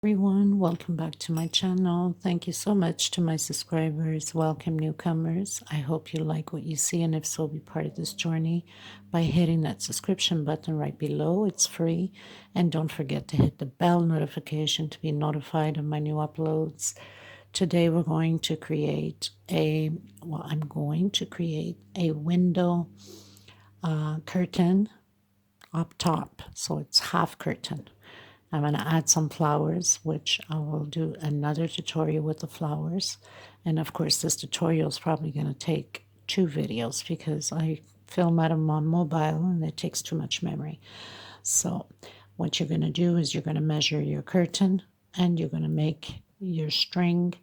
Everyone, welcome back to my channel. Thank you so much to my subscribers. Welcome newcomers. I hope you like what you see, and if so, be part of this journey by hitting that subscription button right below. It's free, and don't forget to hit the bell notification to be notified of my new uploads. Today we're going to create I'm going to create a window curtain up top, so it's half curtain. I'm going to add some flowers, which I will do another tutorial with the flowers. And of course, this tutorial is probably going to take 2 videos because I film at them on mobile and it takes too much memory. So what you're going to do is you're going to measure your curtain and you're going to make your string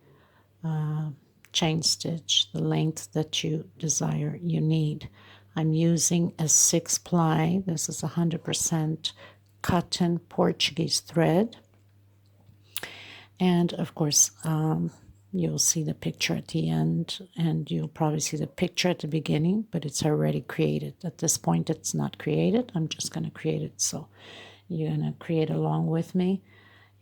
chain stitch the length that you desire you need. I'm using a 6-ply. This is 100% cotton Portuguese thread, and of course you'll see the picture at the end, and you'll probably see the picture at the beginning, but it's already created. At this point it's not created. I'm just going to create it, so you're going to create along with me,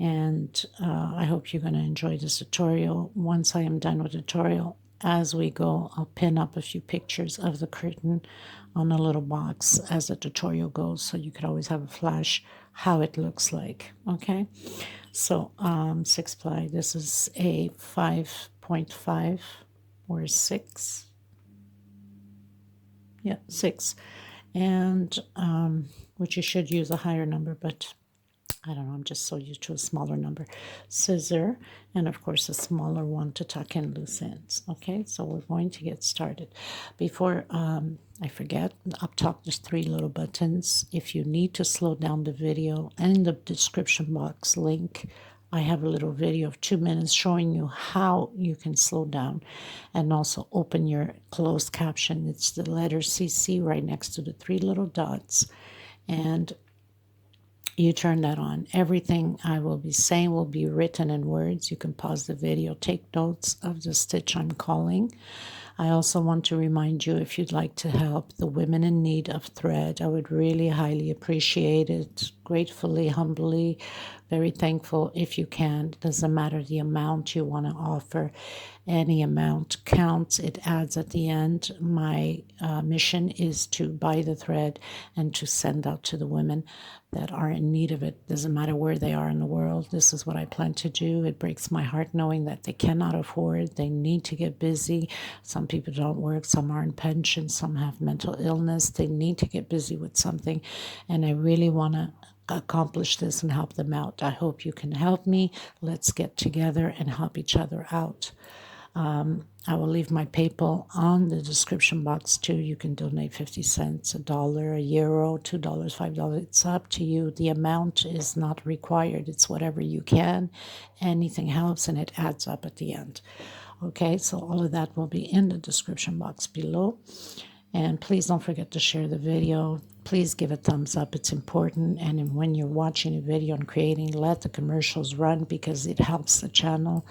and I hope you're going to enjoy this tutorial. Once I am done with the tutorial, as we go, I'll pin up a few pictures of the curtain on a little box as the tutorial goes, so you could always have a flash how it looks like. Okay, so 6-ply. This is a 5.5 or 6. Yeah, 6, and which you should use a higher number, but I don't know, I'm just so used to a smaller number. Scissor, and of course a smaller one to tuck in loose ends. Okay, so we're going to get started. Before I forget, up top there's 3 little buttons. If you need to slow down the video, and in the description box link, I have a little video of 2 minutes showing you how you can slow down, and also open your closed caption. It's the letter CC right next to the 3 little dots, and you turn that on. Everything I will be saying will be written in words. You can pause the video, take notes of the stitch I'm calling. I also want to remind you, if you'd like to help the women in need of thread, I would really highly appreciate it. Gratefully, humbly, very thankful if you can. It doesn't matter the amount you want to offer. Any amount counts. It adds at the end. My mission is to buy the thread and to send out to the women that are in need of it. Doesn't matter where they are in the world. This is what I plan to do. It breaks my heart knowing that they cannot afford. They need to get busy. Some people don't work. Some are in pension. Some have mental illness. They need to get busy with something. And I really want to accomplish this and help them out. I hope you can help me. Let's get together and help each other out. I will leave my PayPal on the description box too. You can donate 50 cents, $1, a euro, $2, $5. It's up to you. The amount is not required. It's whatever you can. Anything helps, and it adds up at the end. Okay, so all of that will be in the description box below. And please don't forget to share the video. Please give a thumbs up. It's important. And when you're watching a video and creating, let the commercials run because it helps the channel.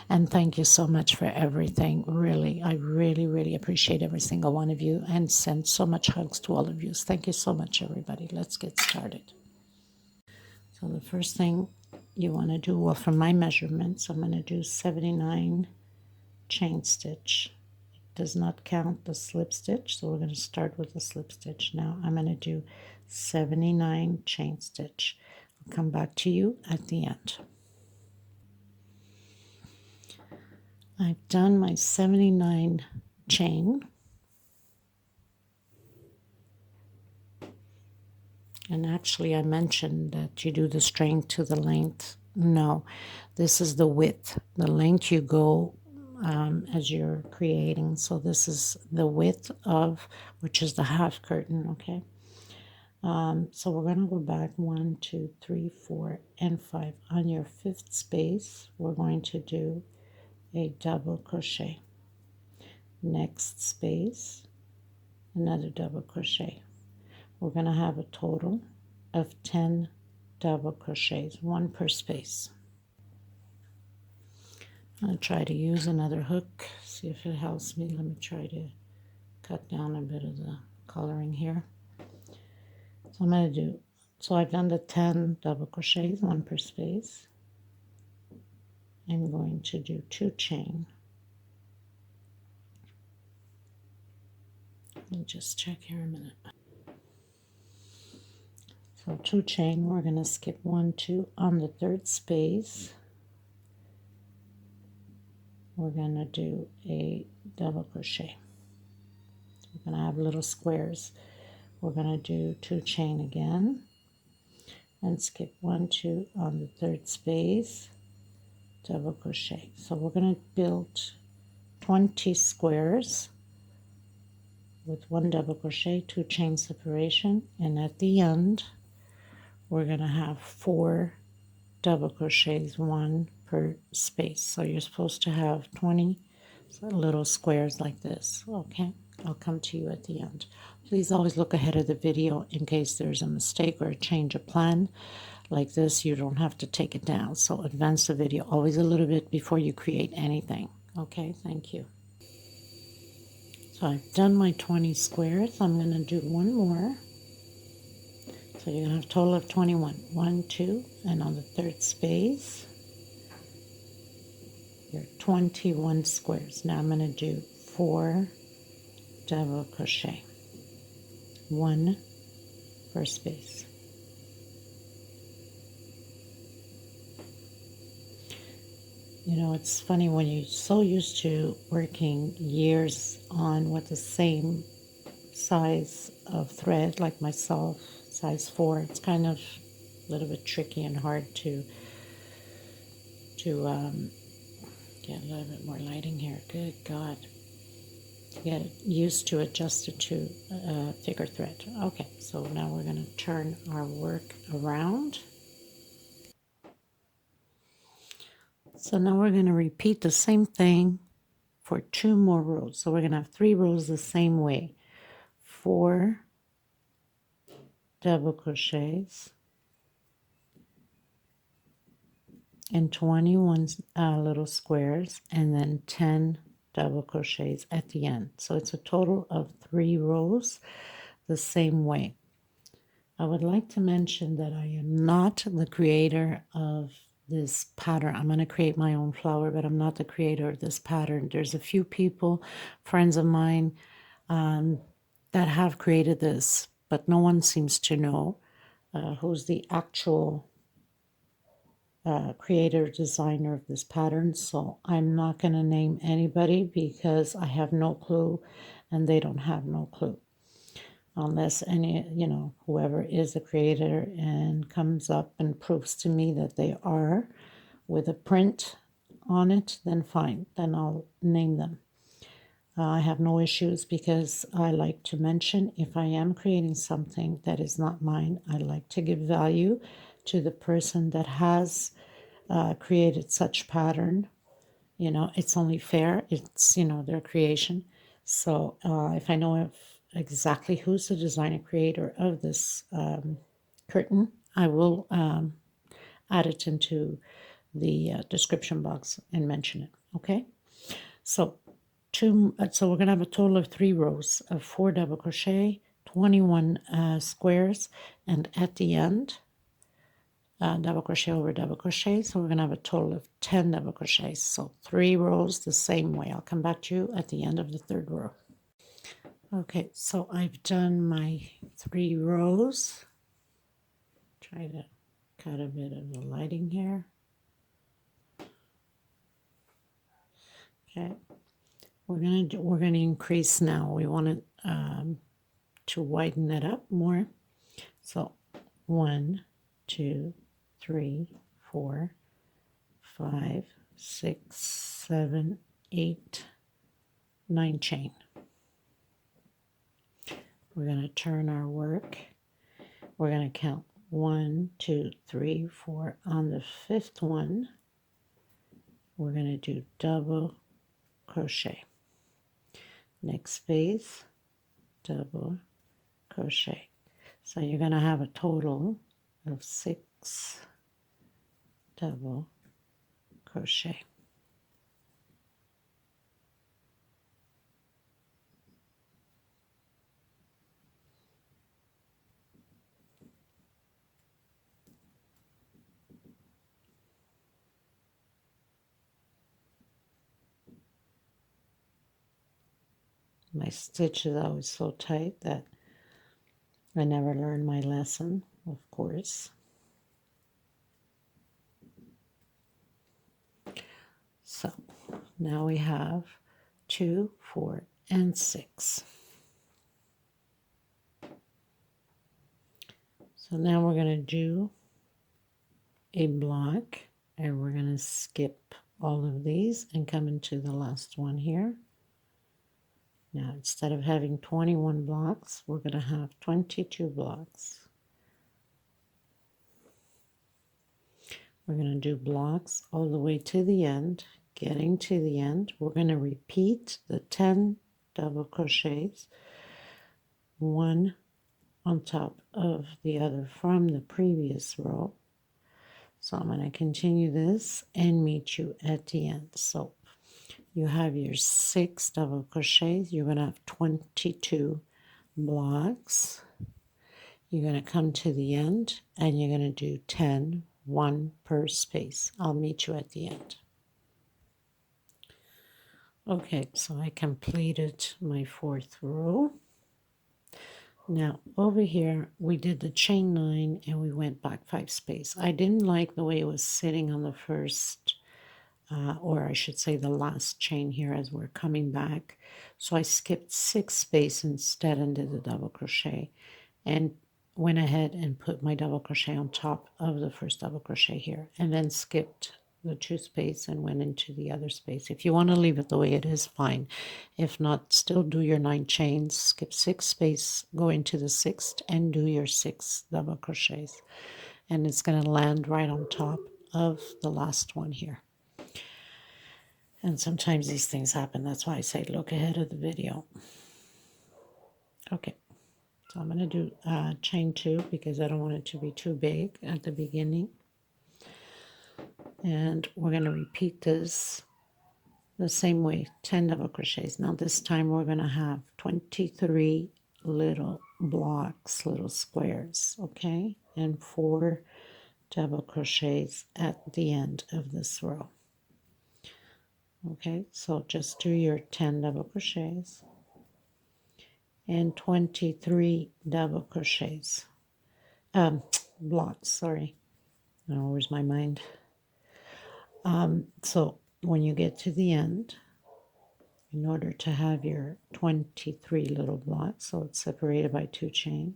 And thank you so much for everything. Really, I really, really appreciate every single one of you, and send so much hugs to all of you. Thank you so much, everybody. Let's get started. So the first thing you want to do, well, from my measurements, I'm going to do 79 chain stitch. It does not count the slip stitch, so we're going to start with the slip stitch. Now I'm going to do 79 chain stitch. I'll come back to you at the end. I've done my 79 chain, and actually I mentioned that you do the string to the length. No, this is the width, the length you go as you're creating. So this is the width of, which is the half curtain. Okay, so we're going to go back 1, 2, 3, 4, and 5. On your 5th space, we're going to do a double crochet. Next space, another double crochet. We're going to have a total of 10 double crochets, 1 per space. I'll try to use another hook, see if it helps me. Let me try to cut down a bit of the coloring here. So I'm going to do, so I've done the 10 double crochets, 1 per space. I'm going to do 2 chain. Let me just check here a minute. So 2 chain, we're going to skip 1, 2 on the 3rd space. We're going to do a double crochet. We're going to have little squares. We're going to do 2 chain again and skip 1, 2 on the 3rd space, double crochet. So we're going to build 20 squares with 1 double crochet, 2 chain separation, and at the end we're going to have 4 double crochets, 1 per space. So you're supposed to have 20 little squares like this. Okay, I'll come to you at the end. Please always look ahead of the video in case there's a mistake or a change of plan like this. You don't have to take it down. So advance the video always a little bit before you create anything. Okay, thank you. So I've done my 20 squares. I'm going to do one more. So you're going to have a total of 21. 1, 2, and on the 3rd space, you're 21 squares. Now I'm going to do 4 double crochet, 1 per space. You know, it's funny when you're so used to working years on with the same size of thread, like myself, size 4, it's kind of a little bit tricky and hard to get a little bit more lighting here. Good God. To get used to adjusted to thicker thread. Okay, so now we're going to turn our work around. So now we're going to repeat the same thing for 2 more rows. So we're going to have 3 rows the same way. 4 double crochets and 21 little squares, and then 10 double crochets at the end. So it's a total of 3 rows the same way. I would like to mention that I am not the creator of this pattern. I'm going to create my own flower, but I'm not the creator of this pattern. There's a few people, friends of mine, that have created this, but no one seems to know who's the actual creator, designer of this pattern. So I'm not going to name anybody because I have no clue and they don't have no clue. Unless any, whoever is the creator and comes up and proves to me that they are with a print on it, then fine, then I'll name them. I have no issues because I like to mention if I am creating something that is not mine, I like to give value to the person that has created such pattern. It's only fair. It's, their creation. So if I know exactly who's the designer creator of this curtain, I will add it into the description box and mention it. Okay, so we're going to have a total of 3 rows of 4 double crochet, 21 squares, and at the end double crochet over double crochet. So we're going to have a total of 10 double crochets. So 3 rows the same way. I'll come back to you at the end of the 3rd row. Okay, so I've done my 3 rows. Try to cut a bit of the lighting here. Okay, we're gonna increase now. We want it to widen it up more. So 1, 2, 3, 4, 5, 6, 7, 8, 9 chain. We're going to turn our work. We're going to count 1, 2, 3, 4. On the 5th one, we're going to do double crochet. Next space, double crochet. So you're going to have a total of 6 double crochet. My stitch is always so tight that I never learned my lesson, of course. So now we have 2, 4, and 6. So now we're going to do a block, and we're going to skip all of these and come into the last one here. Now instead of having 21 blocks, we're going to have 22 blocks. We're going to do blocks all the way to the end. Getting to the end, we're going to repeat the 10 double crochets, one on top of the other from the previous row. So I'm going to continue this and meet you at the end. So you have your 6 double crochets. You're going to have 22 blocks. You're going to come to the end and you're going to do 10, 1 per space. I'll meet you at the end. Okay, so I completed my 4th row. Now over here we did the chain 9 and we went back 5 space. I didn't like the way it was sitting on the first or I should say the last chain here as we're coming back. So I skipped 6 space instead and did the double crochet and went ahead and put my double crochet on top of the first double crochet here and then skipped the 2 space and went into the other space. If you want to leave it the way it is, fine. If not, still do your 9 chains, skip 6 space, go into the 6th and do your 6 double crochets, and it's going to land right on top of the last one here. And sometimes these things happen. That's why I say look ahead of the video. Okay, so I'm going to do chain 2 because I don't want it to be too big at the beginning. And we're going to repeat this the same way, 10 double crochets. Now this time we're going to have 23 little blocks, little squares, okay? And 4 double crochets at the end of this row. Okay, so just do your 10 double crochets and 23 double crochets. Blocks, sorry. Oh, where's my mind? So when you get to the end, in order to have your 23 little blocks, so it's separated by 2 chain.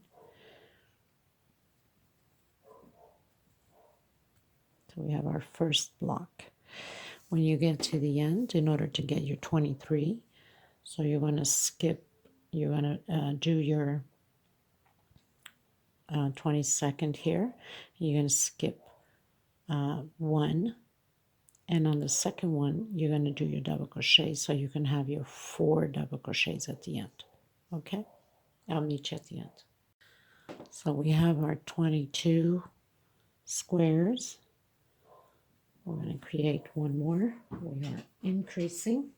So we have our first block. When you get to the end, in order to get your 23, so you're going to skip, you're going to do your 22nd here. You're going to skip 1. And on the second one, you're going to do your double crochet so you can have your 4 double crochets at the end. Okay? I'll meet you at the end. So we have our 22 squares. We're going to create one more. We are increasing.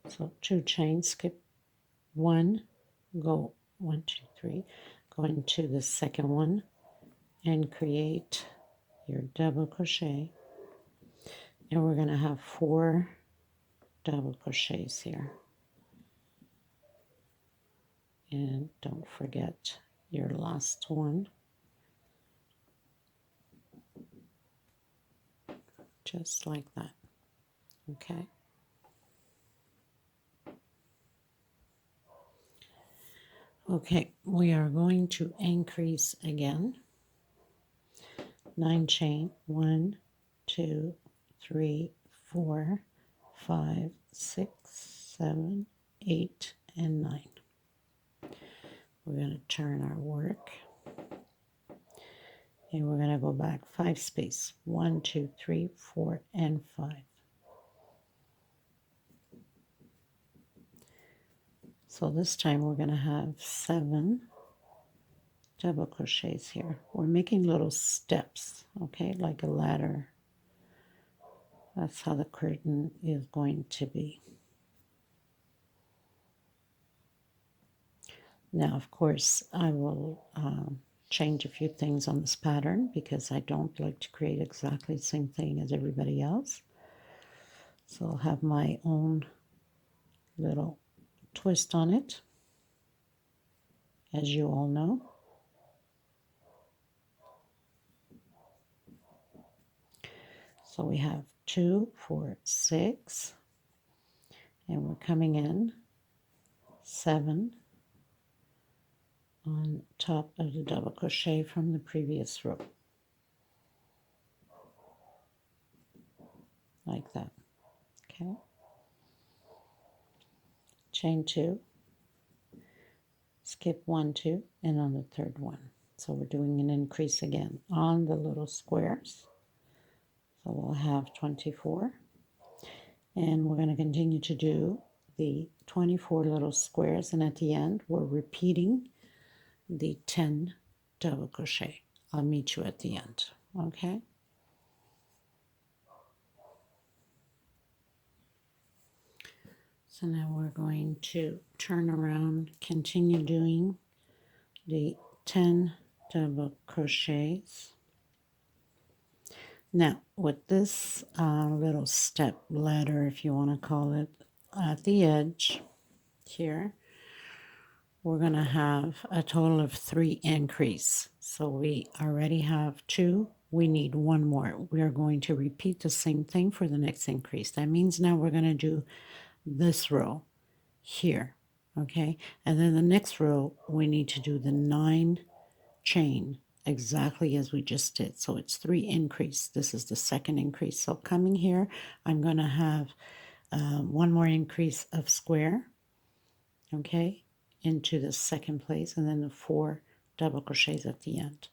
So 2 chains, skip 1, go 1, 2, 3, go into the second one and create your double crochet, and we're going to have 4 double crochets here, and don't forget your last one, just like that. Okay, okay, we are going to increase again. 9 chain, 1, 2, 3, 4, 5, 6, 7, 8, and 9. We're going to turn our work and we're going to go back 5 space, 1, 2, 3, 4, and 5. So this time we're going to have 7 double crochets here. We're making little steps, okay, like a ladder. That's how the curtain is going to be. Now, of course, I will change a few things on this pattern because I don't like to create exactly the same thing as everybody else. So I'll have my own little twist on it, as you all know. So we have 2, 4, 6, and we're coming in 7 on top of the double crochet from the previous row, like that. Okay, chain 2, skip 1, 2, and on the third one. So we're doing an increase again on the little squares. So we'll have 24, and we're going to continue to do the 24 little squares, and at the end we're repeating the 10 double crochet. I'll meet you at the end. Okay, so now we're going to turn around, continue doing the 10 double crochets. Now with this little step ladder, if you want to call it, at the edge here, we're going to have a total of 3 increase. So we already have 2. We need 1 more. We are going to repeat the same thing for the next increase. That means now we're going to do this row here, okay? And then the next row, we need to do the 9 chain exactly as we just did. So it's 3 increase. This is the second increase. So coming here, I'm going to have 1 more increase of square, okay, into the second place, and then the 4 double crochets at the end.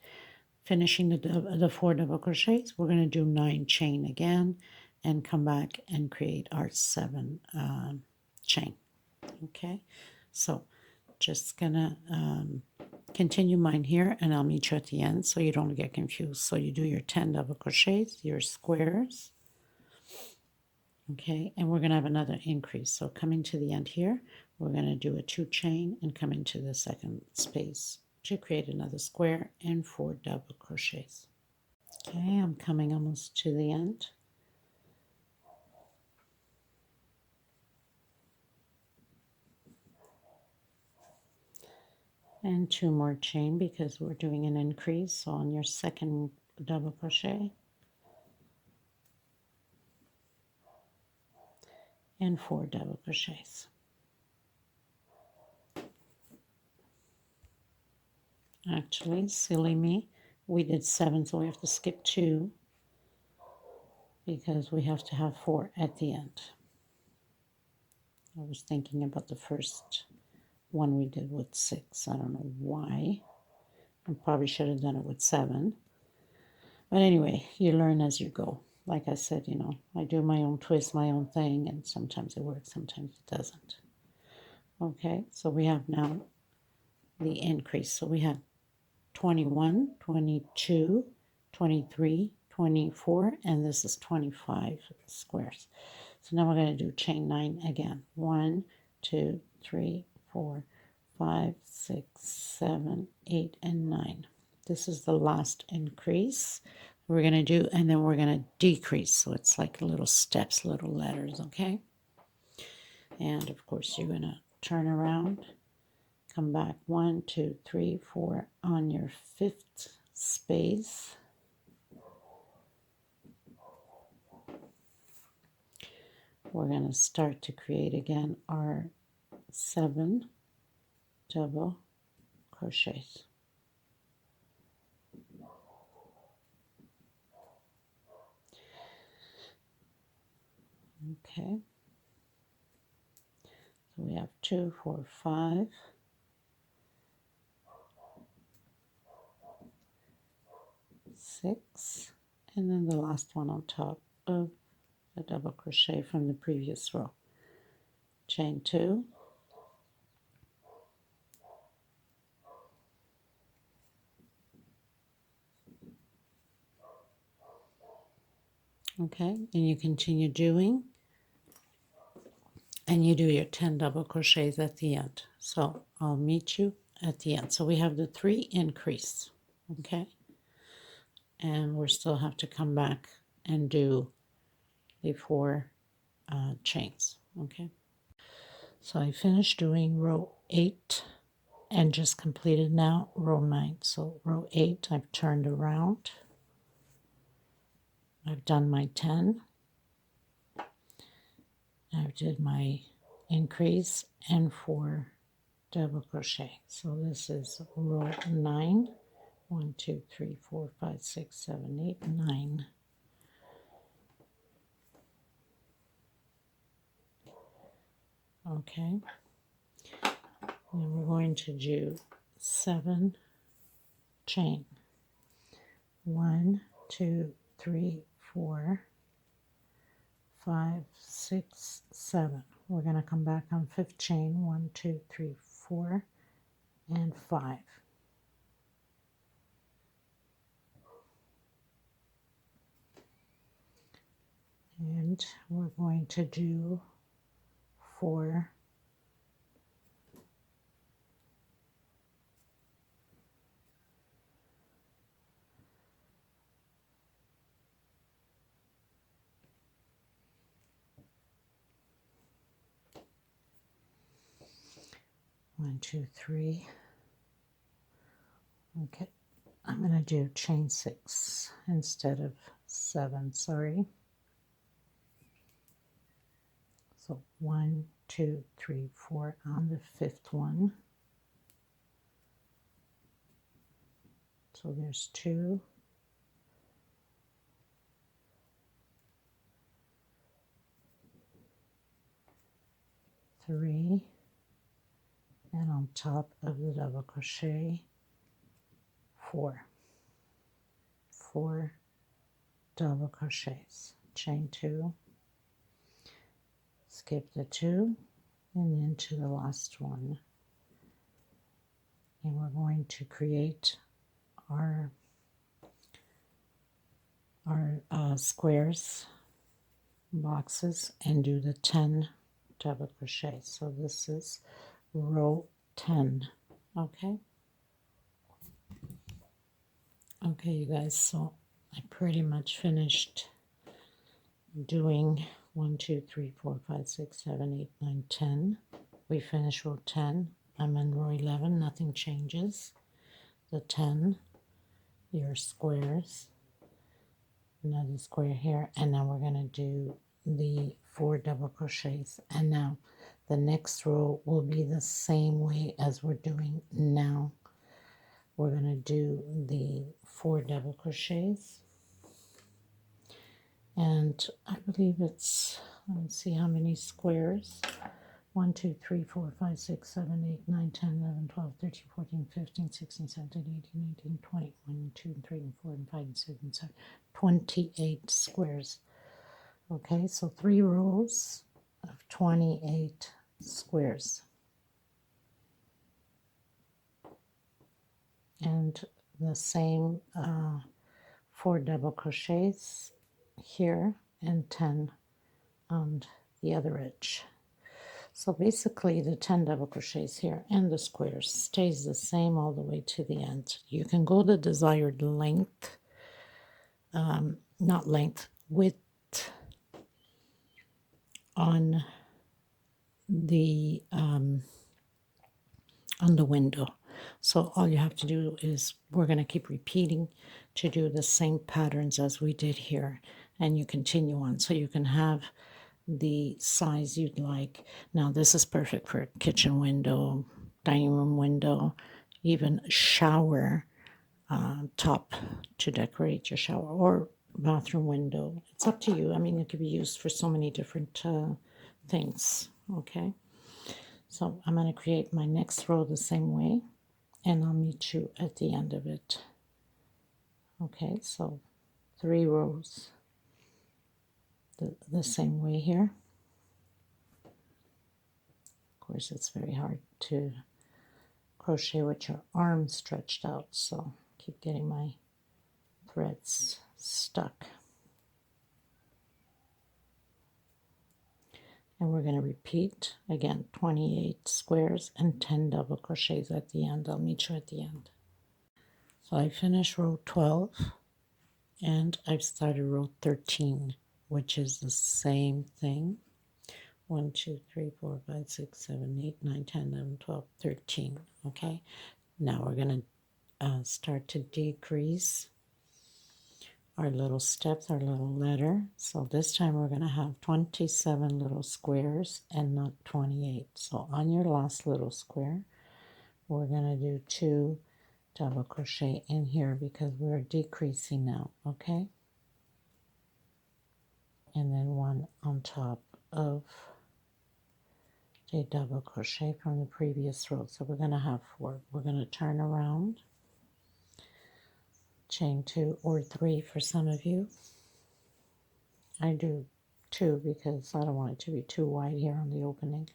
Finishing the 4 double crochets, we're going to do 9 chain again and come back and create our 7 chain. Okay, so just gonna continue mine here, and I'll meet you at the end so you don't get confused. So you do your 10 double crochets, your squares, okay, and we're gonna have another increase. So coming to the end here, we're gonna do a 2 chain and come into the second space to create another square and 4 double crochets. Okay, I'm coming almost to the end. And 2 more chain because we're doing an increase. So on your second double crochet, and 4 double crochets. Actually, silly me, we did 7, so we have to skip 2 because we have to have 4 at the end. I was thinking about the first one we did with 6. I don't know why. I probably should have done it with 7. But anyway, you learn as you go. Like I said, you know, I do my own twist, my own thing, and sometimes it works, sometimes it doesn't. Okay, so we have now the increase. So we have 21, 22, 23, 24, and this is 25 squares. So now we're going to do chain 9 again. 1, 2, 3, 4, 5, 6, 7, 8, and 9. This is the last increase we're going to do, and then we're going to decrease. So it's like little steps, little letters, okay? And of course, you're going to turn around, come back 1, 2, 3, 4 on your 5th space. We're going to start to create again our 7 double crochets. Okay, so we have 2, 4, 5, 6, and then the last one on top of the double crochet from the previous row. Chain 2, okay, and you continue doing, and you do your 10 double crochets at the end. So I'll meet you at the end. So we have the 3 increase, okay, and we still have to come back and do the 4 chains. Okay, so I finished doing row 8 and just completed now row 9. So row 8 I've turned around, I've done my 10, I've did my increase and 4 double crochet. So this is row 9. 1 2 3 4 5 6 7 8 9. Okay, and we're going to do 7 chain. 1 2 3 4 5 6 7. We're going to come back on 5th chain. 1 2 3 4 and 5. And we're going to do 4 1 2 3. Okay, I'm going to do chain 6 instead of 7, sorry. So 1 2 3 4 on the 5th one. So there's 2, 3, and on top of the double crochet 4 double crochets, chain 2, skip the 2 and into the last one, and we're going to create our squares, boxes, and do the 10 double crochet. So this is row 10. Okay, you guys, so I pretty much finished doing 1 2 3 4 5 6 7 8 9 10. We finished row 10. I'm in row 11. Nothing changes. The 10, your squares, another square here, and now we're going to do the 4 double crochets. And now the next row will be the same way as we're doing now. We're going to do the 4 double crochets, and I believe it's, let me see how many squares. 1 2 3 4 5 6 7 8 9 10 11 12 13 14 15 16 17 18 19 20. 1 2 3 and 4 and 5 and 6 and 7, 28 squares. Okay, so 3 rows of 28 squares, and the same 4 double crochets here and 10 on the other edge. So basically the 10 double crochets here and the squares stays the same all the way to the end. You can go the desired length, not length, width on the window. So all you have to do is, we're going to keep repeating to do the same patterns as we did here, and you continue on. So you can have the size you'd like. Now this is perfect for a kitchen window, dining room window, even shower top to decorate your shower, or bathroom window. It's up to you. I mean, it could be used for so many different things. Okay, so I'm going to create my next row the same way, and I'll meet you at the end of it. Okay, so 3 rows the same way here. Of course, it's very hard to crochet with your arms stretched out, so keep getting my threads stuck. And we're going to repeat again 28 squares and 10 double crochets at the end. I'll meet you at the end. So I finished row 12 and I've started row 13, which is the same thing. 1, 2, 3, 4, 5, 6, 7, 8, 9, 10, 11, 12, 13. Okay, now we're going to start to decrease our little steps, our little letter. So this time we're going to have 27 little squares and not 28. So on your last little square, we're going to do 2 double crochet in here because we're decreasing now, okay? And then 1 on top of the double crochet from the previous row. So we're going to have 4. We're going to turn around, chain 2 or 3 for some of you. I do 2 because I don't want it to be too wide here on the opening.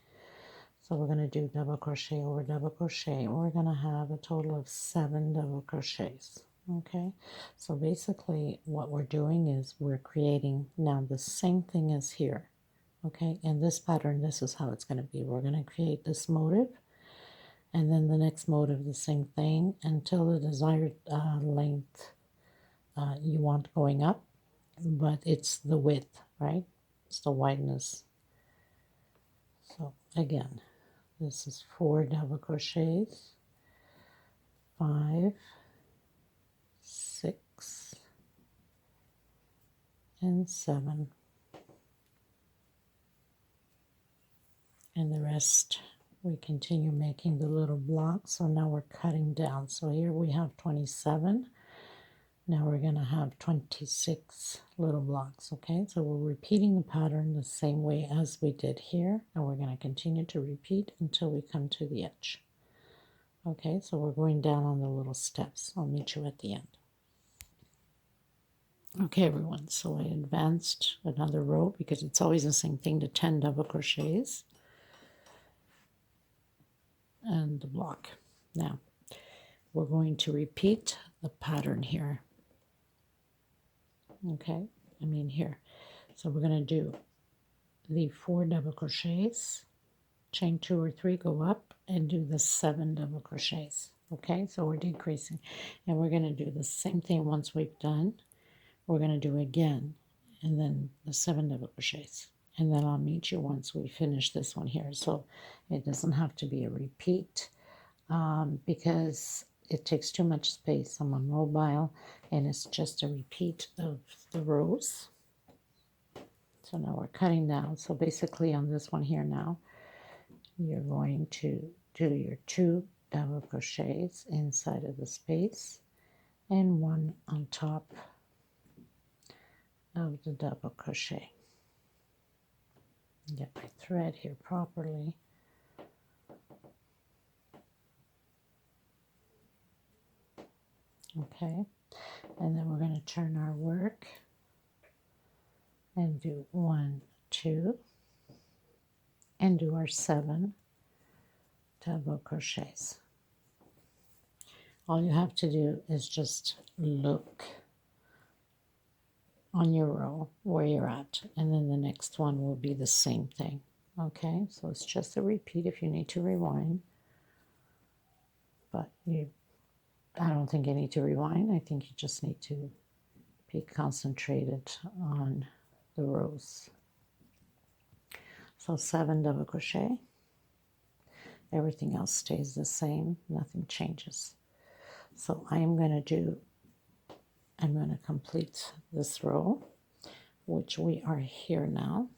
So we're going to do double crochet over double crochet. We're going to have a total of 7 double crochets. Okay, so basically what we're doing is we're creating now the same thing as here. Okay, in this pattern, this is how it's going to be. We're going to create this motif, and then the next motif, the same thing, until the desired length you want going up, but it's the width, right? It's the wideness. So again, this is 4 double crochets, 5, 6, and 7. And the rest, we continue making the little blocks. So now we're cutting down. So here we have 27. Now we're going to have 26 little blocks, okay? So we're repeating the pattern the same way as we did here. And we're going to continue to repeat until we come to the edge. Okay, so we're going down on the little steps. I'll meet you at the end. Okay, everyone, so I advanced another row because it's always the same thing, to 10 double crochets and the block. Now, we're going to repeat the pattern here. Okay, I mean here. So we're going to do the 4 double crochets, chain 2 or 3, go up, and do the 7 double crochets. Okay, so we're decreasing. And we're going to do the same thing once we've done. We're going to do again, and then the 7 double crochets. And then I'll meet you once we finish this one here. So it doesn't have to be a repeat because it takes too much space. I'm on mobile, and it's just a repeat of the rows. So now we're cutting down. So basically on this one here now, you're going to do your 2 double crochets inside of the space and 1 on top of the double crochet. Get my thread here properly. Okay, and then we're going to turn our work and do 1, 2, and do our 7 double crochets. All you have to do is just look on your row where you're at, and then the next one will be the same thing. Okay, so it's just a repeat if you need to rewind, but I don't think you need to rewind. I think you just need to be concentrated on the rows. So 7 double crochet, everything else stays the same, nothing changes. So I'm going to complete this row, which we are here now,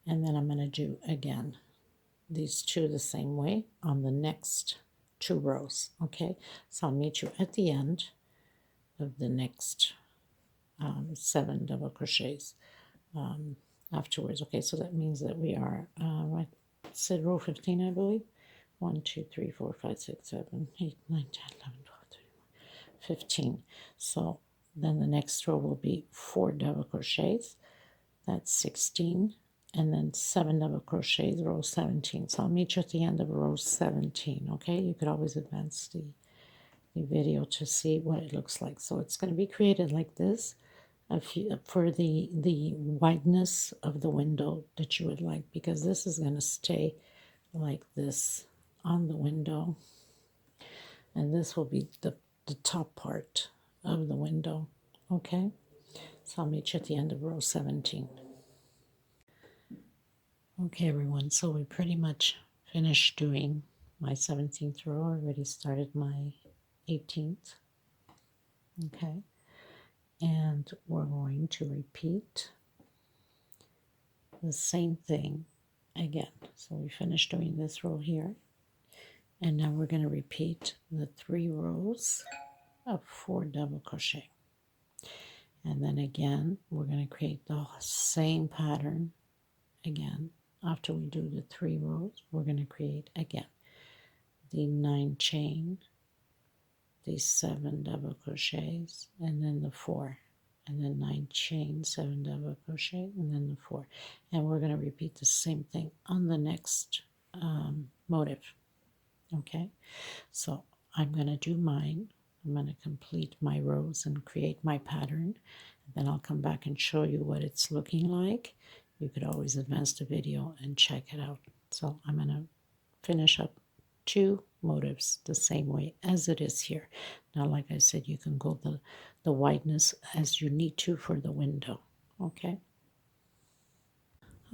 and then I'm going to do again these 2 the same way on the next 2 rows. Okay, so I'll meet you at the end of the next 7 double crochets afterwards. Okay, so that means that we are I said row 15, I believe. 1, 2, 3, 4, 5, 6, 7, 8, 9, 10, 11, 12, 13, 15. So then the next row will be 4 double crochets. That's 16. And then 7 double crochets, row 17. So I'll meet you at the end of row 17, okay? You could always advance the video to see what it looks like. So it's going to be created like this for the wideness of the window that you would like, because this is going to stay like this on the window. And this will be the top part of the window, okay? So I'll meet you at the end of row 17. Okay, everyone, so we pretty much finished doing my 17th row. I already started my 18th. Okay, and we're going to repeat the same thing again. So we finished doing this row here, and now we're going to repeat the 3 rows of 4 double crochet. And then again, we're going to create the same pattern again. After we do the 3 rows, we're going to create again the 9 chain, the 7 double crochets, and then the 4, and then 9 chain, 7 double crochet, and then the 4. And we're going to repeat the same thing on the next motif. Okay, so I'm going to do mine. I'm going to complete my rows and create my pattern. Then I'll come back and show you what it's looking like. You could always advance the video and check it out. So I'm going to finish up 2 motifs the same way as it is here. Now, like I said, you can go the wideness as you need to for the window. Okay.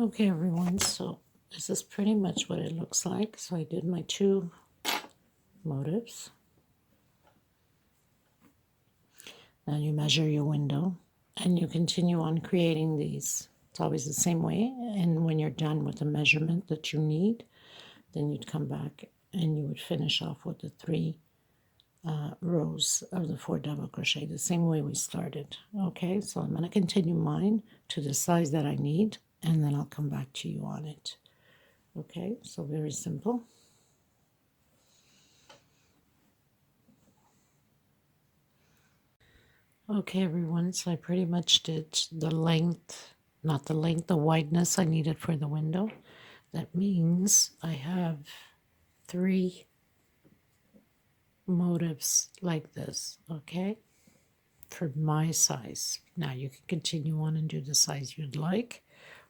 Okay, everyone. So this is pretty much what it looks like. So I did my 2 motifs. Now you measure your window and you continue on creating these. It's always the same way. And when you're done with the measurement that you need, then you'd come back and you would finish off with the 3 rows of the 4 double crochet, the same way we started. Okay, so I'm going to continue mine to the size that I need, and then I'll come back to you on it. Okay, so very simple. Okay, everyone, so I pretty much did the length, not the length, the wideness I needed for the window. That means I have 3 motifs like this, okay, for my size. Now you can continue on and do the size you'd like,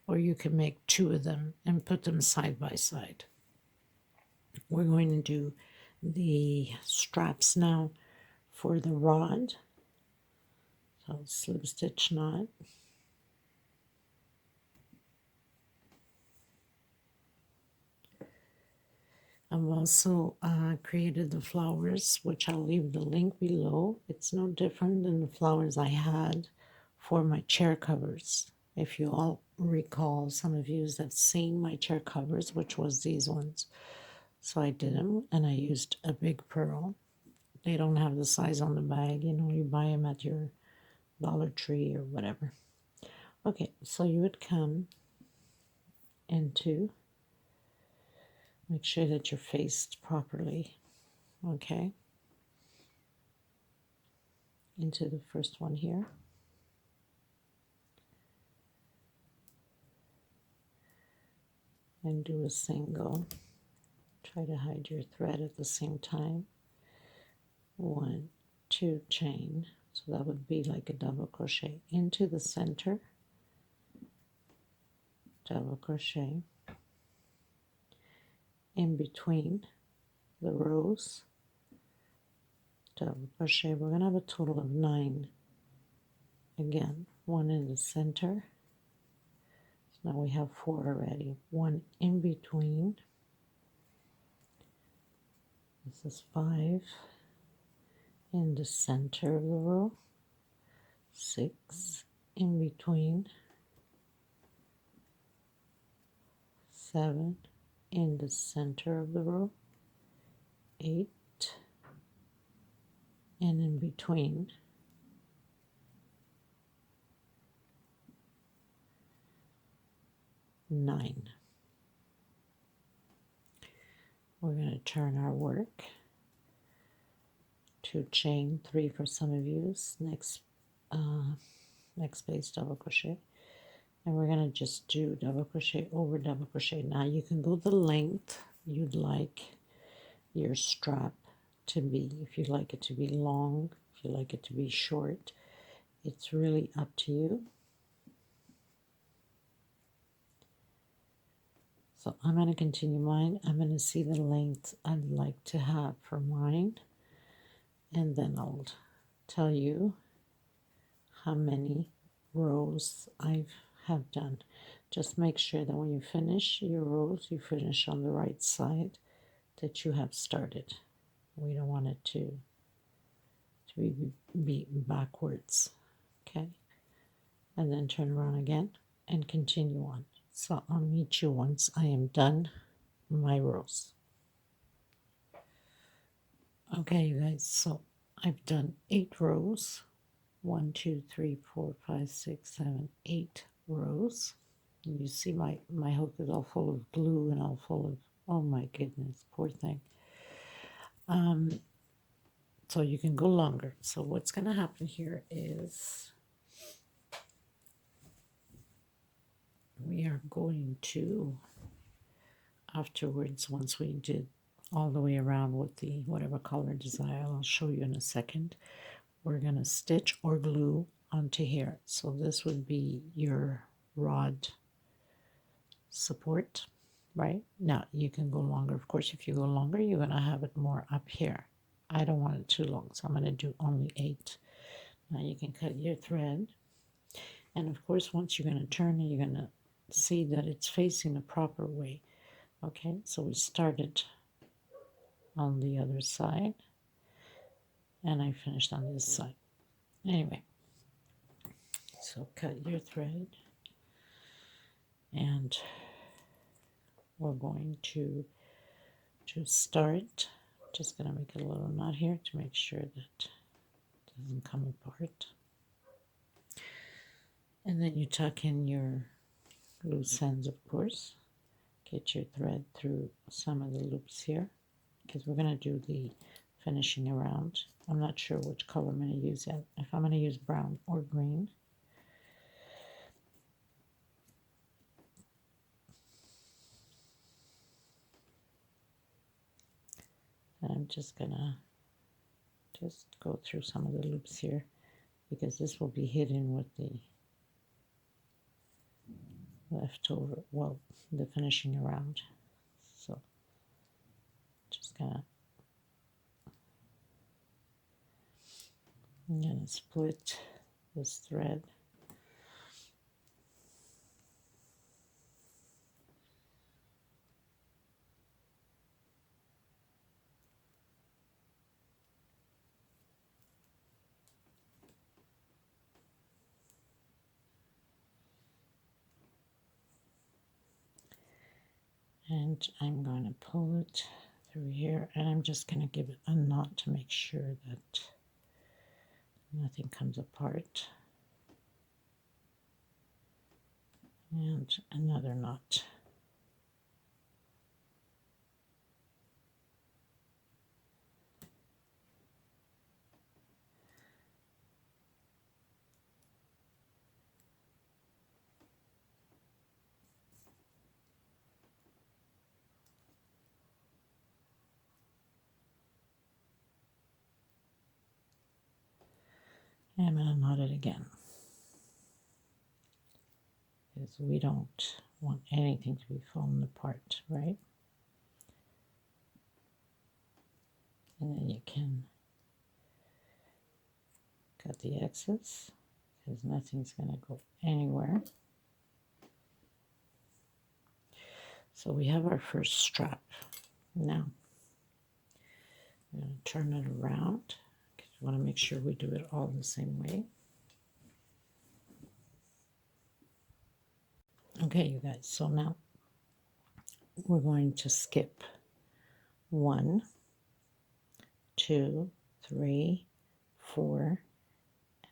or you can make 2 of them and put them side by side. We're going to do the straps now for the rod. So slip stitch knot. I've also created the flowers, which I'll leave the link below. It's no different than the flowers I had for my chair covers. If you all recall, some of you have seen my chair covers, which was these ones. So I did them, and I used a big pearl. They don't have the size on the bag. You know, you buy them at your Dollar Tree or whatever. Okay, so you would come into, make sure that you're faced properly, okay, into the first one here. And do a single. Try to hide your thread at the same time. 1, 2 chain. So that would be like a double crochet into the center. Double crochet in between the rows. Double crochet. We're going to have a total of 9. Again, 1 in the center. So now we have 4 already. 1 in between. This is 5 in the center of the row. 6 in between. 7 in the center of the row. 8 and in between. 9. We're going to turn our work. 2 chain, 3 for some of you. Next space double crochet, and we're going to just do double crochet over double crochet. Now you can go the length you'd like your strap to be. If you like it to be long, if you like it to be short, it's really up to you. So I'm going to continue mine. I'm going to see the length I'd like to have for mine, and then I'll tell you how many rows I have done. Just make sure that when you finish your rows, you finish on the right side that you have started. We don't want it to be backwards, okay? And then turn around again and continue on. So I'll meet you once I am done my rows. Okay, you guys, so I've done 8 rows. 1, 2, 3, 4, 5, 6, 7, 8 rows. You see my hook is all full of glue and all full of, oh my goodness, poor thing. So you can go longer. So what's going to happen here is we are going to, afterwards, once we did all the way around with the whatever color desire, I'll show you in a second, we're going to stitch or glue onto here. So this would be your rod support, right? Now you can go longer. Of course, if you go longer, you're going to have it more up here. I don't want it too long, so I'm going to do only 8. Now you can cut your thread, and of course once you're going to turn it, you're going to see that it's facing the proper way. Okay, so we started on the other side and I finished on this side. Anyway, so cut your thread, and we're going to start. Just going to make a little knot here to make sure that it doesn't come apart. And then you tuck in your loose ends, of course. Get your thread through some of the loops here, because we're going to do the finishing around. I'm not sure which color I'm going to use yet. If I'm going to use brown or green. And I'm just going to go through some of the loops here, because this will be hidden with the leftover, well, the finishing around. So just gonna split this thread. And I'm going to pull it through here, and I'm just going to give it a knot to make sure that nothing comes apart. And another knot. And I'm going to knot it again, because we don't want anything to be falling apart, right? And then you can cut the excess, because nothing's going to go anywhere. So we have our first strap. Now I'm going to turn it around, because we want to make sure we do it all the same way. Okay, you guys, so now we're going to skip 1, 2, 3, 4,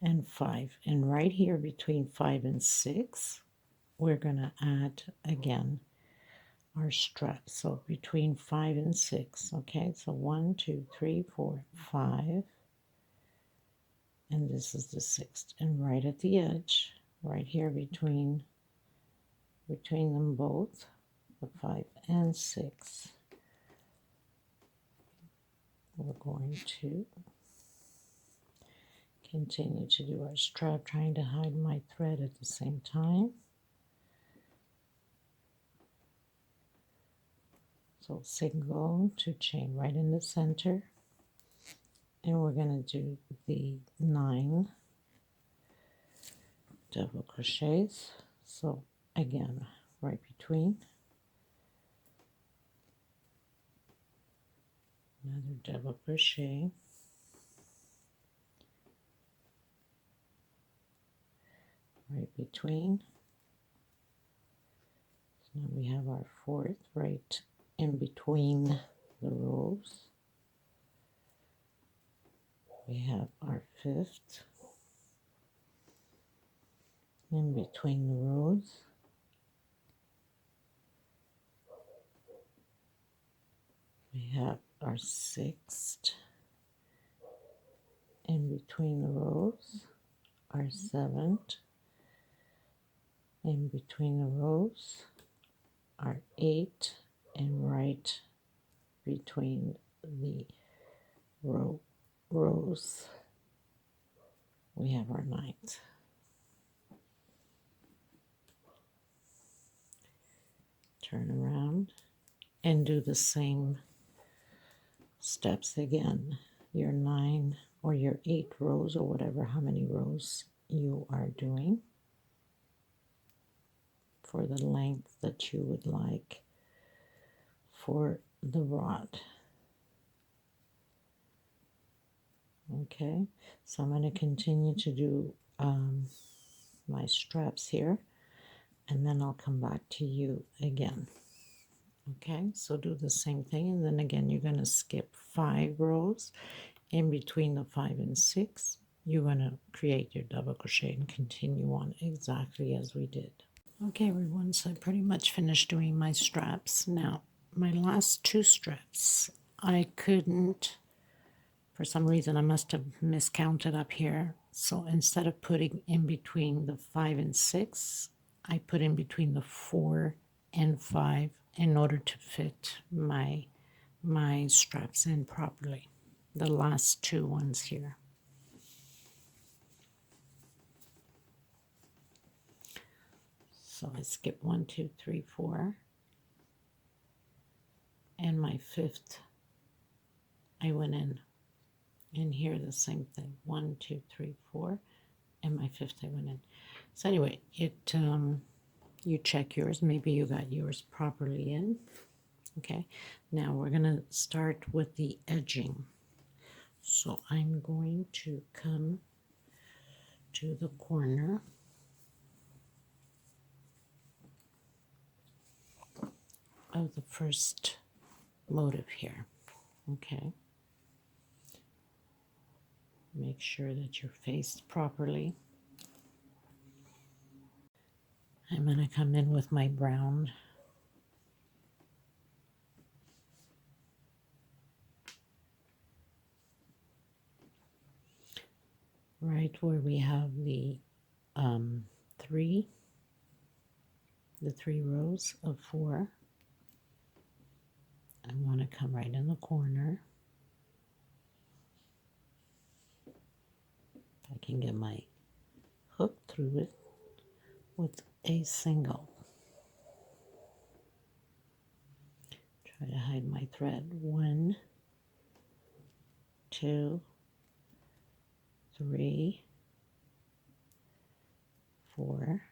and 5. And right here between 5 and 6, we're going to add again our strap. So between 5 and 6, okay? So 1, 2, 3, 4, 5, and this is the 6th. And right at the edge, right here between them both, the 5 and 6, we're going to continue to do our strap, trying to hide my thread at the same time. So single to chain right in the center, and we're going to do the 9 double crochets. So again, right between, another double crochet, right between. So now we have our fourth right in between the rows. We have our fifth in between the rows. We have our sixth in between the rows, our seventh in between the rows, our eighth and right between the rows. We have our ninth. Turn around and do the same steps again. Your 9 or your 8 rows, or whatever, how many rows you are doing for the length that you would like for the rod. Okay, so I'm going to continue to do my straps here, and then I'll come back to you again. Okay, so do the same thing, and then again you're going to skip 5 rows. In between the 5 and 6, you're going to create your double crochet and continue on exactly as we did. Okay everyone, so I pretty much finished doing my straps. Now my last 2 straps, I couldn't, for some reason I must have miscounted up here, so instead of putting in between the 5 and 6, I put in between the 4 and 5 in order to fit my straps in properly. The last 2 ones here. So I skipped 1, 2, 3, 4, and my 5th I went in, and here the same thing, 1, 2, 3, 4, and my 5th I went in. So anyway, it you check yours, maybe you got yours properly in. Okay, now we're gonna start with the edging. So I'm going to come to the corner of the first motif here. Okay, make sure that you're faced properly. I'm going to come in with my brown right where we have the 3 rows of 4. I want to come right in the corner. If I can get my hook through it with a single. Try to hide my thread. 1, 2, 3, 4.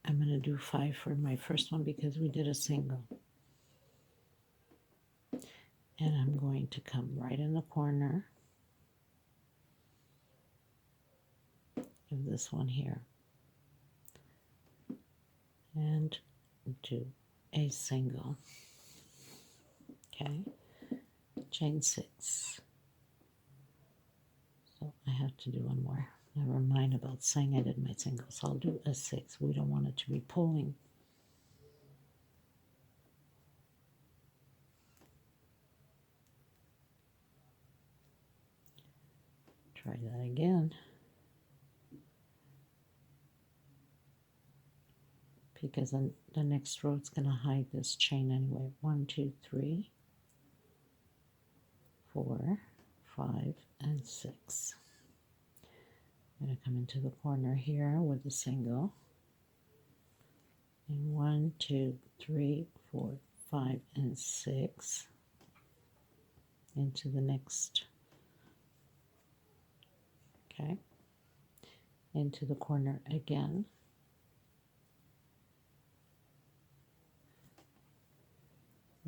I'm going to do 5 for my first one because we did a single. And I'm going to come right in the corner of this one here and do a single. Okay, chain 6. So I have to do one more. Never mind about saying I did my single, so I'll do a 6. We don't want it to be pulling. Try that again. Because then the next row is going to hide this chain anyway. 1, 2, 3, 4, 5, and 6. I'm going to come into the corner here with a single. And 1, 2, 3, 4, 5, and 6 into the next. Okay, into the corner again.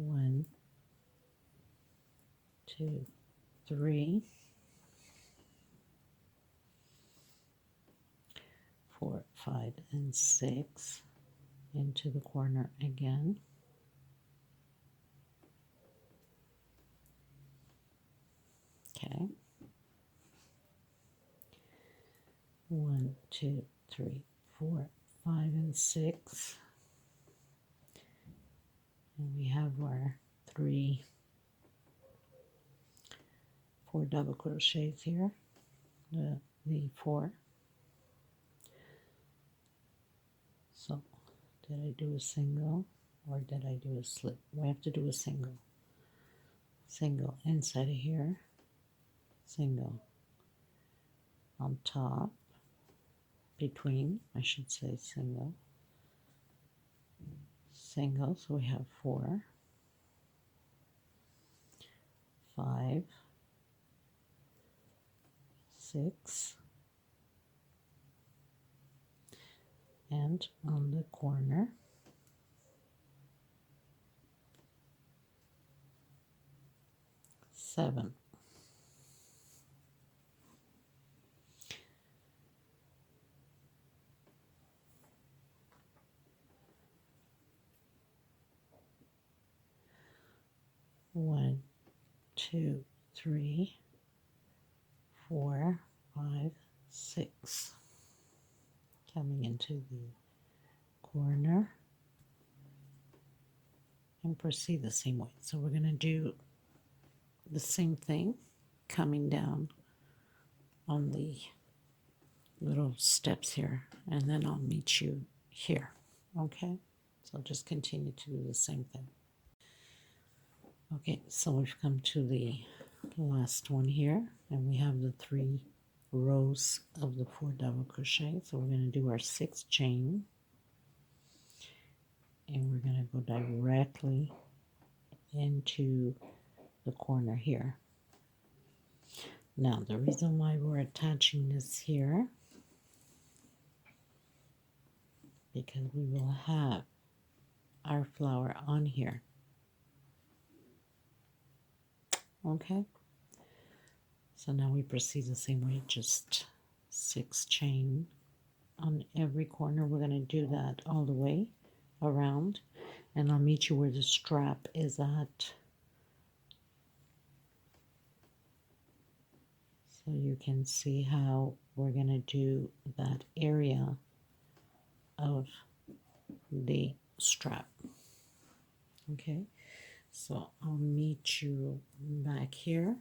1, 2, 3, 4, 5, and 6 into the corner again. Okay. 1, 2, 3, 4, 5, and 6. And we have our 4 double crochets here, the 4. So did I do a single or did I do a slip? We have to do a single. Single inside of here, single on top, between, I should say single, single, so we have 4, 5, 6, and on the corner, 7. One, 2, 3, 4, 5, 6. Coming into the corner and proceed the same way. So we're going to do the same thing coming down on the little steps here, and then I'll meet you here. Okay, so just continue to do the same thing. Okay, so we've come to the last one here, and we have the 3 rows of the 4 double crochet. So we're going to do our 6th chain, and we're going to go directly into the corner here. Now the reason why we're attaching this here, because we will have our flower on here. Okay, so now we proceed the same way, just 6 chain on every corner. We're going to do that all the way around, and I'll meet you where the strap is at, so you can see how we're going to do that area of the strap. Okay, so I'll meet you back here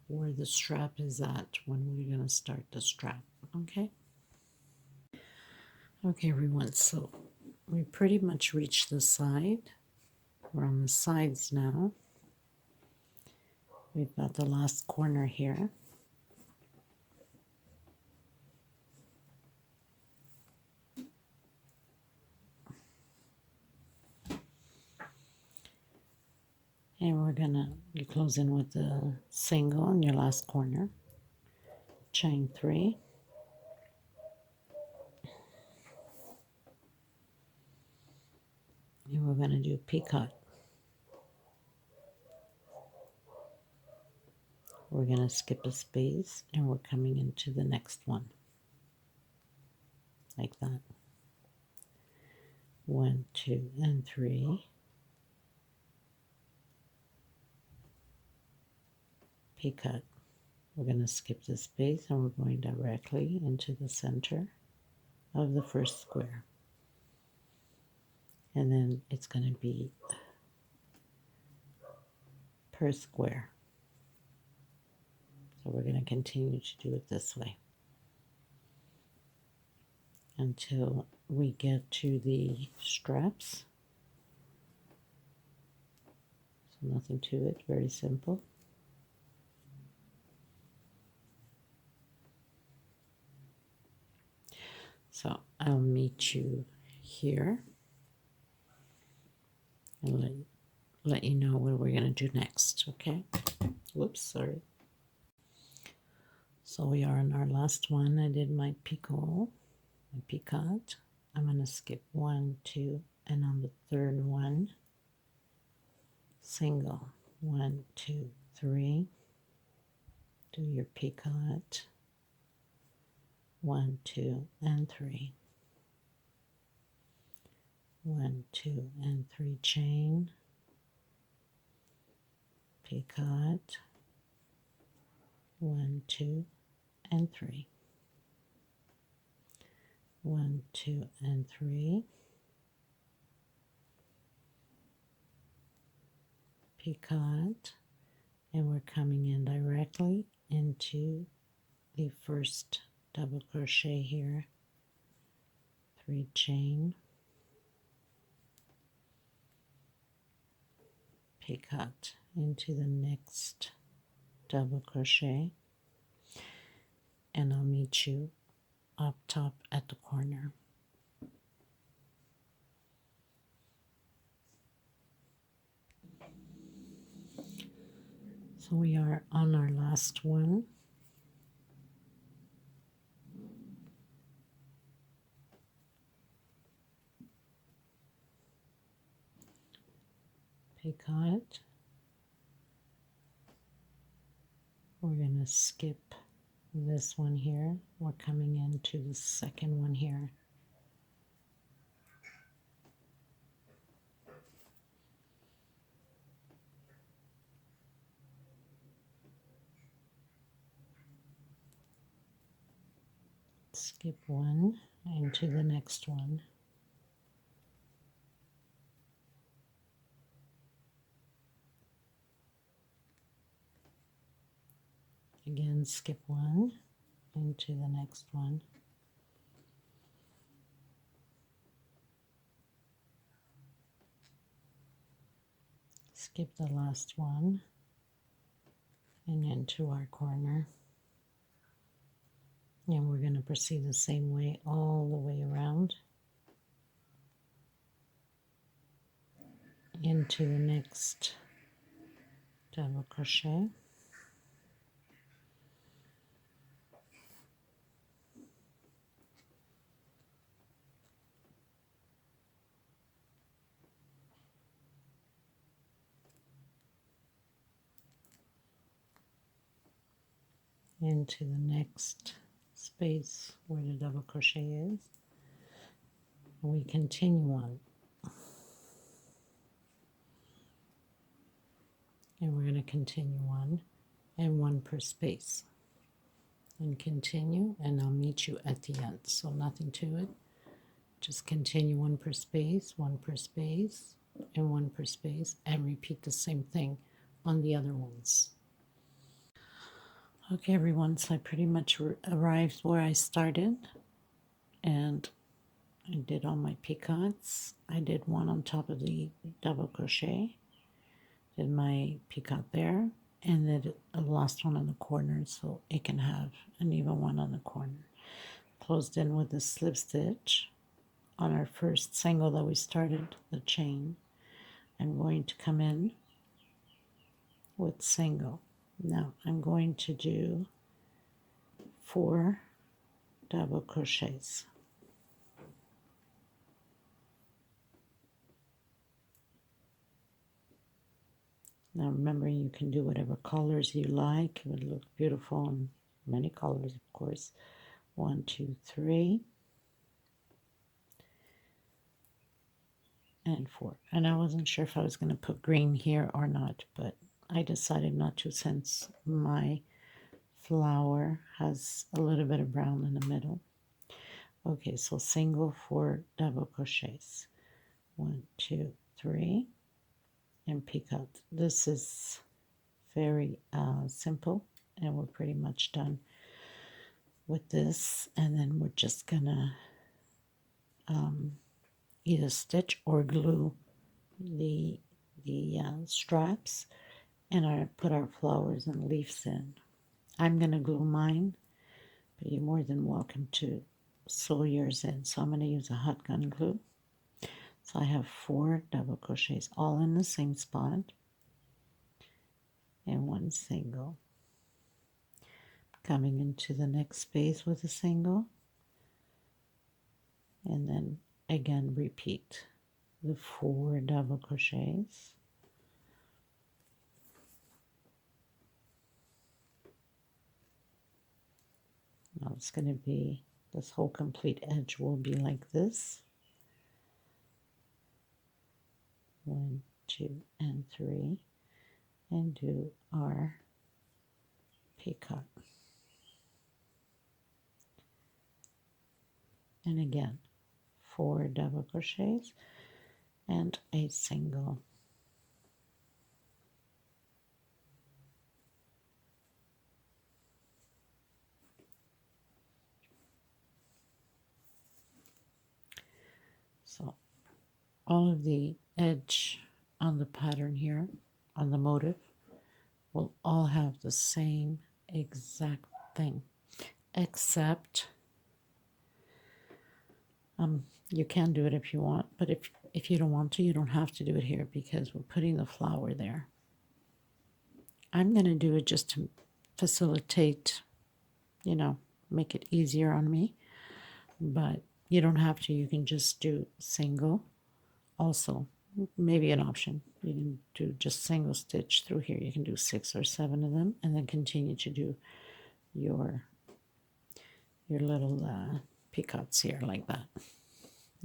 where the strap is at when we're going to start the strap. Okay, everyone, so we pretty much reached the side. We're on the sides now. We've got the last corner here. And we're gonna, you close in with the single in your last corner, chain 3, and we're gonna do picot. We're gonna skip a space, and we're coming into the next one, like that. 1, 2, and 3. Picot. We're going to skip the space, and we're going directly into the center of the first square. And then it's going to be per square. So we're going to continue to do it this way until we get to the straps. So nothing to it, very simple. So I'll meet you here and let you know what we're going to do next, okay? Whoops, sorry. So we are on our last one. I did my picot. I'm going to skip 1, 2, and on the third one, single, 1, 2, 3, do your picot, 1, 2, and 3, 1, 2, and 3 chain, picot, 1, 2, and 3, 1, 2, and 3, picot, and we're coming in directly into the first double crochet here, 3 chain, picot into the next double crochet, and I'll meet you up top at the corner. So we are on our last one. Picot. We're going to skip this one here. We're coming into the second one here. Skip one into the next one. Again, skip one into the next one. Skip the last one and into our corner. And we're going to proceed the same way all the way around into the next double crochet. Into the next space where the double crochet is. We continue on. And we're going to continue on, and one per space. And continue, and I'll meet you at the end. So nothing to it. Just continue one per space, and one per space, and repeat the same thing on the other ones. Okay, everyone, so I pretty much arrived where I started, and I did all my picots. I did one on top of the double crochet, did my picot there, and then the last one on the corner, so it can have an even one on the corner. Closed in with a slip stitch on our first single that we started, the chain. I'm going to come in with single. Now I'm going to do 4 double crochets. Now remember, you can do whatever colors you like. It would look beautiful in many colors, of course. 1, 2, 3, and 4. And I wasn't sure if I was going to put green here or not, but I decided not to, since my flower has a little bit of brown in the middle. Okay, so single 4 double crochets. 1, 2, 3, and picot. This is very simple, and we're pretty much done with this. And then we're just gonna either stitch or glue the straps, and I put our flowers and leaves in. I'm gonna glue mine, but you're more than welcome to sew yours in. So I'm gonna use a hot gun glue. So I have 4 double crochets all in the same spot and 1 single. Coming into the next space with a single, and then again repeat the 4 double crochets, Now it's going to be, this whole complete edge will be like this. 1, 2, and 3, and do our peacock. And again, 4 double crochets and a single. So all of the edge on the pattern here, on the motif, will all have the same exact thing, except you can do it if you want, but if you don't want to, you don't have to do it here because we're putting the flower there. I'm going to do it just to facilitate, you know, make it easier on me, but you don't have to. You can just do single. Also, maybe an option, you can do just single stitch through here. You can do 6 or 7 of them and then continue to do your little peacocks here like that.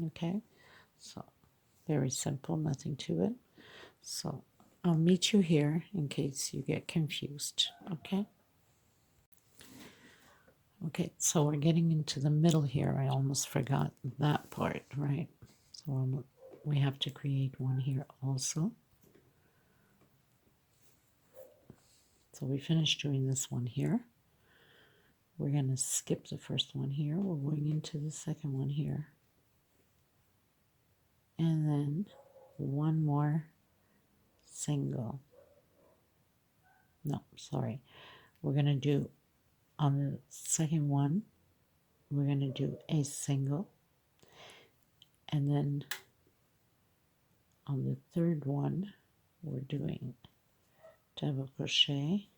Okay, so very simple, nothing to it. So I'll meet you here in case you get confused. Okay, so we're getting into the middle here. I almost forgot that part, right? So we have to create one here also. So we finished doing this one here. We're going to skip the first one here. We're going into the second one here. And then one more single. No, sorry. We're going to do, on the second one, we're going to do a single. And then on the third one, we're doing double crochet,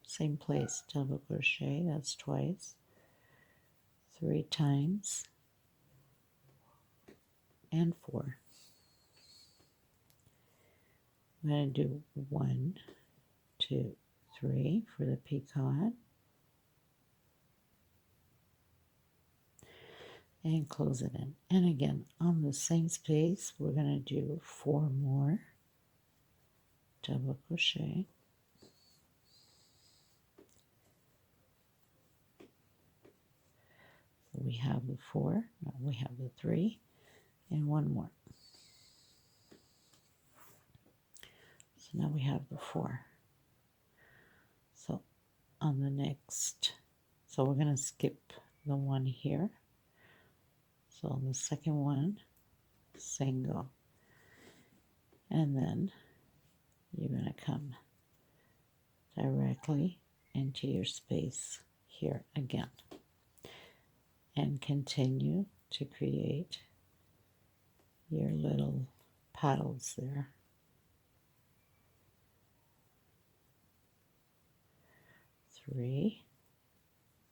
same place, double crochet, that's twice, 3 times, and 4. I'm going to do 1, 2, 3 for the peacock, and close it in. And again, on the same space, we're going to do 4 more double crochet. So we have the 4, no, we have the 3, and 1 more. So now we have the 4. So on the next, so we're going to skip the one here. So on the second one, single, and then you're going to come directly into your space here again and continue to create your little paddles there. 3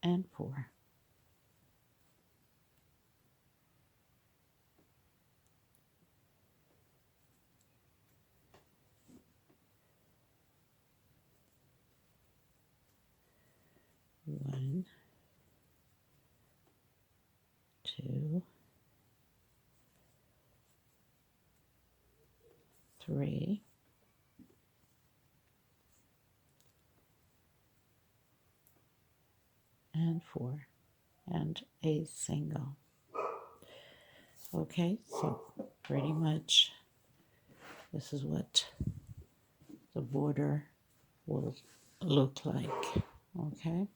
and 4. One, 2, 3, and 4, and a single. Okay, so pretty much this is what the border will look like, okay,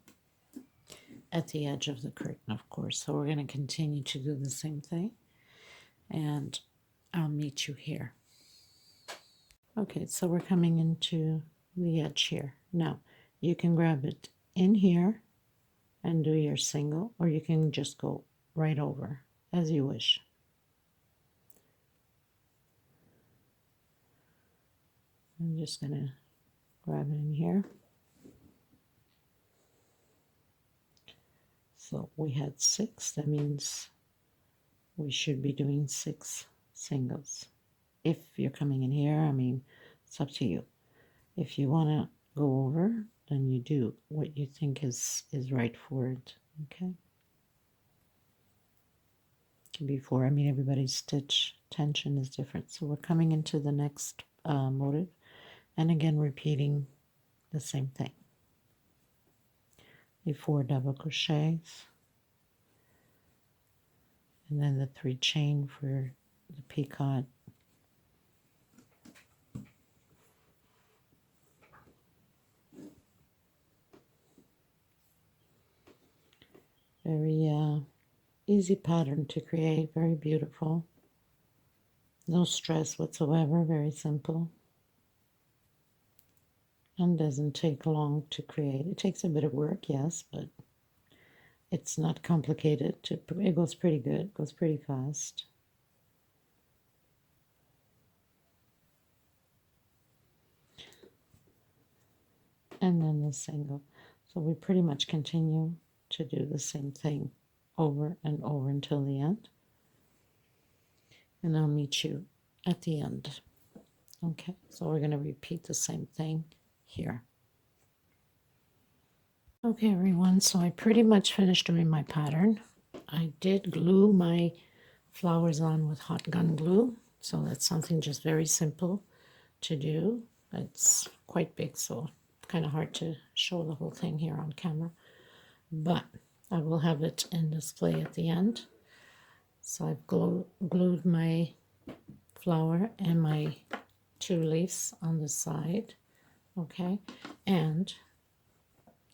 at the edge of the curtain, of course. So we're going to continue to do the same thing, and I'll meet you here. Okay, so we're coming into the edge here. Now, you can grab it in here and do your single, or you can just go right over, as you wish. I'm just going to grab it in here. So we had 6, that means we should be doing 6 singles. If you're coming in here, I mean, it's up to you. If you want to go over, then you do what you think is right for it Okay. Before, I mean, everybody's stitch tension is different. So we're coming into the next motive, and again repeating the same thing. The 4 double crochets, and then the 3 chain for the peacock. Very easy pattern to create, very beautiful. No stress whatsoever, very simple. And doesn't take long to create. It takes a bit of work, yes, but it's not complicated. It goes pretty good, goes pretty fast. And then the single. So we pretty much continue to do the same thing over and over until the end. And I'll meet you at the end. Okay, so we're going to repeat the same thing here. Okay, everyone, so I pretty much finished doing my pattern. I did glue my flowers on with hot gun glue, so that's something just very simple to do. It's quite big, so kind of hard to show the whole thing here on camera, but I will have it in display at the end. So I've glued my flower and my 2 leaves on the side, okay, and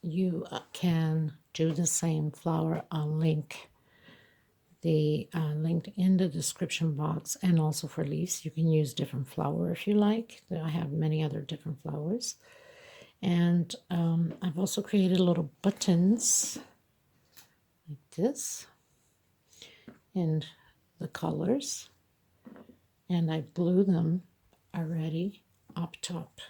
you can do the same flower. I'll link the link in the description box, and also for leaves you can use different flower if you like. I have many other different flowers, and I've also created little buttons like this in the colors, and I've glued them already up top.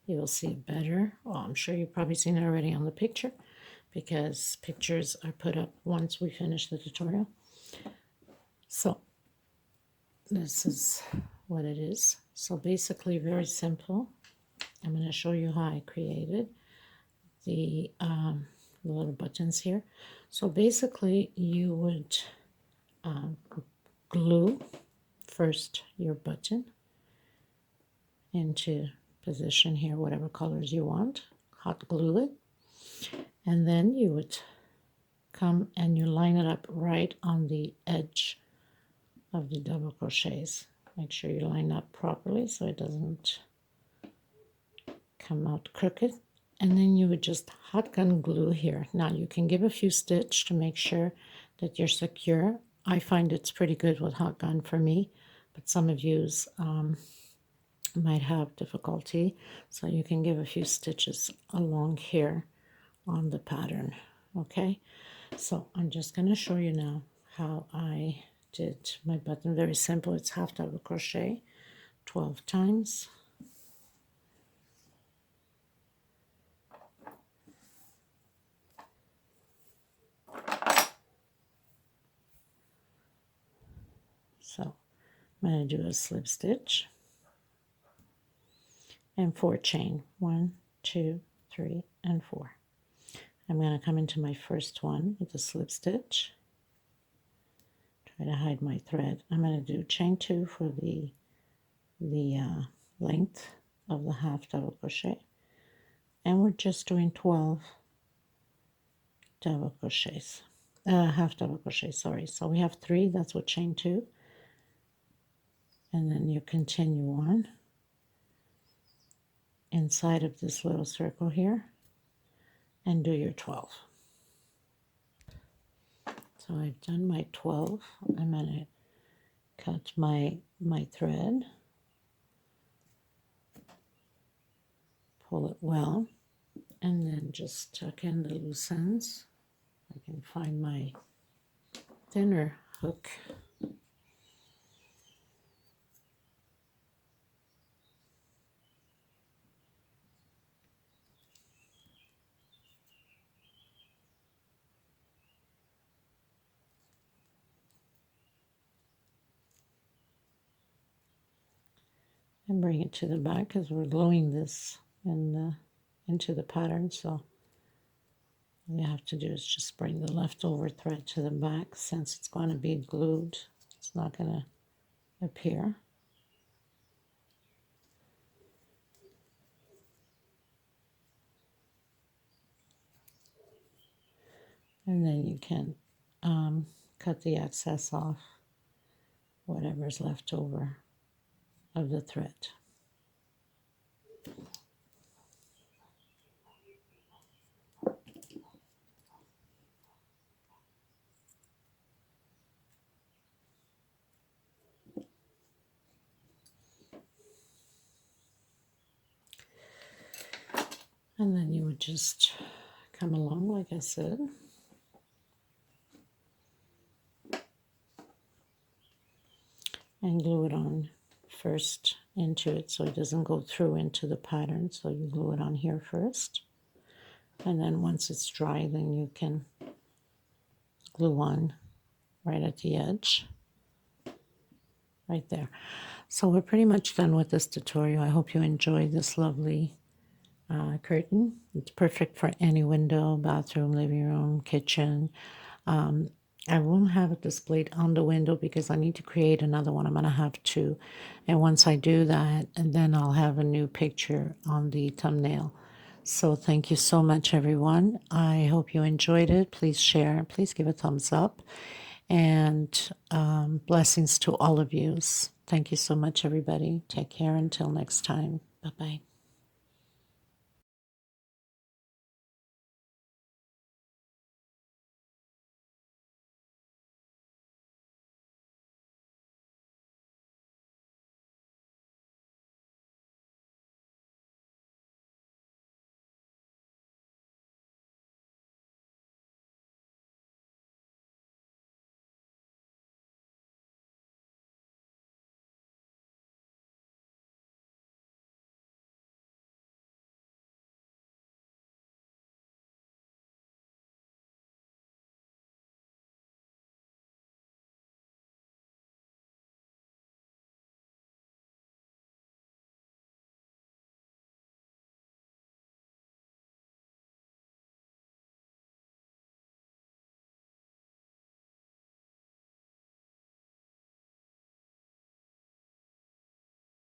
You will see it better. Well, I'm sure you've probably seen it already on the picture, because pictures are put up once we finish the tutorial. So this is what it is. So basically very simple. I'm going to show you how I created the little buttons here. So basically you would glue first your button into position here, whatever colors you want, hot glue it, and then you would come and you line it up right on the edge of the double crochets. Make sure you line up properly so it doesn't come out crooked, and then you would just hot gun glue here. Now you can give a few stitches to make sure that you're secure. I find it's pretty good with hot gun for me, but some of you might have difficulty, so you can give a few stitches along here on the pattern. Okay, so I'm just going to show you now how I did my button. Very simple. It's half double crochet 12 times, so I'm going to do a slip stitch and 4 chain, 1, 2, 3, and 4. I'm going to come into my first one with a slip stitch, try to hide my thread. I'm going to do chain 2 for the length of the half double crochet, and we're just doing 12 double crochets, half double crochet, sorry. So we have 3, that's what chain 2, and then you continue on inside of this little circle here and do your 12. So I've done my 12. I'm going to cut my thread, pull it well, and then just tuck in the loose ends. I can find my thinner hook. And bring it to the back, because we're gluing this into the pattern. So All you have to do is just bring the leftover thread to the back. Since it's going to be glued, it's not going to appear. And then you can cut the excess off, whatever's left over of the thread. And then you would just come along, like I said. And glue it on first into it so it doesn't go through into the pattern. So you glue it on here first. And then once it's dry, then you can glue on right at the edge. Right there. So we're pretty much done with this tutorial. I hope you enjoyed this lovely curtain. It's perfect for any window, bathroom, living room, kitchen. I won't have it displayed on the window because I need to create another one. I'm going to have two. And once I do that, and then I'll have a new picture on the thumbnail. So thank you so much, everyone. I hope you enjoyed it. Please share. Please give a thumbs up. And blessings to all of you. Thank you so much, everybody. Take care until next time. Bye-bye.